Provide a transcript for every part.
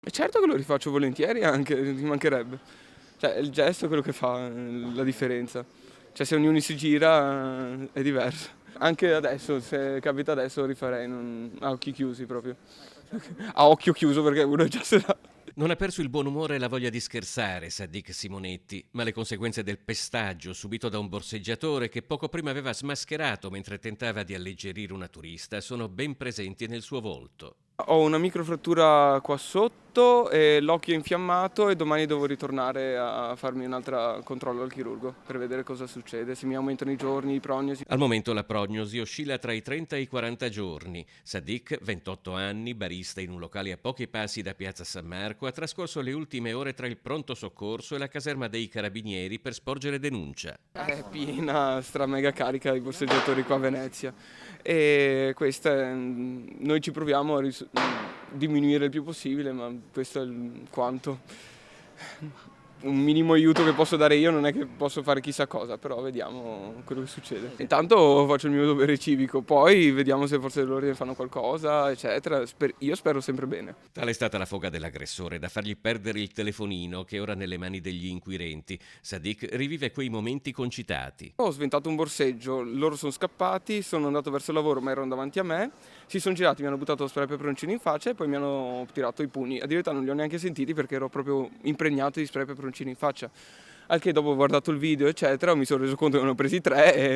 E certo che lo rifaccio volentieri anche, ci mancherebbe. Cioè, è il gesto quello che fa la differenza. Cioè, se ognuno si gira è diverso. Anche adesso, se capita adesso, lo rifarei a occhi chiusi proprio. A occhio chiuso perché uno già se l'ha. Non ha perso il buon umore e la voglia di scherzare Sadiq Simonetti, ma le conseguenze del pestaggio subito da un borseggiatore che poco prima aveva smascherato mentre tentava di alleggerire una turista sono ben presenti nel suo volto. Ho una microfrattura qua sotto e l'occhio è infiammato e domani devo ritornare a farmi un altro controllo al chirurgo per vedere cosa succede, se mi aumentano i giorni, i prognosi. Al momento la prognosi oscilla tra i 30 e i 40 giorni. Sadiq, 28 anni, barista in un locale a pochi passi da Piazza San Marco, ha trascorso le ultime ore tra il pronto soccorso e la caserma dei carabinieri per sporgere denuncia. È piena, mega carica di borseggiatori qua a Venezia e noi ci proviamo a diminuire il più possibile, ma questo è il quanto. Un minimo aiuto che posso dare io, non è che posso fare chissà cosa, però vediamo quello che succede. Intanto faccio il mio dovere civico, poi vediamo se forse loro ne fanno qualcosa, eccetera. Io spero sempre bene. Tale è stata la foga dell'aggressore da fargli perdere il telefonino che è ora nelle mani degli inquirenti. Sadiq rivive quei momenti concitati. Ho sventato un borseggio, loro sono scappati, sono andato verso il lavoro ma erano davanti a me, si sono girati, mi hanno buttato lo spray peperoncino in faccia e poi mi hanno tirato i pugni. Addirittura non li ho neanche sentiti perché ero proprio impregnato di spray peperoncino in faccia. Al che dopo ho guardato il video eccetera mi sono reso conto che ne ho presi tre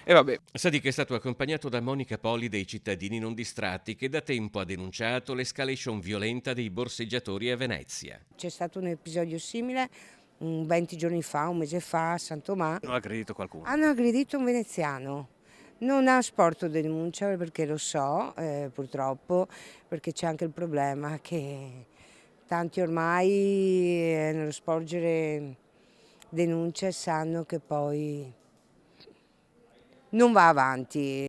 e vabbè. Sadiq è stato accompagnato da Monica Poli dei cittadini non distratti che da tempo ha denunciato l'escalation violenta dei borseggiatori a Venezia. C'è stato un episodio simile 20 giorni fa, un mese fa a San Tomà. Non ha aggredito qualcuno? Hanno aggredito un veneziano. Non ha sporto denuncia perché lo so, purtroppo, perché c'è anche il problema che tanti ormai nello sporgere denunce sanno che poi non va avanti.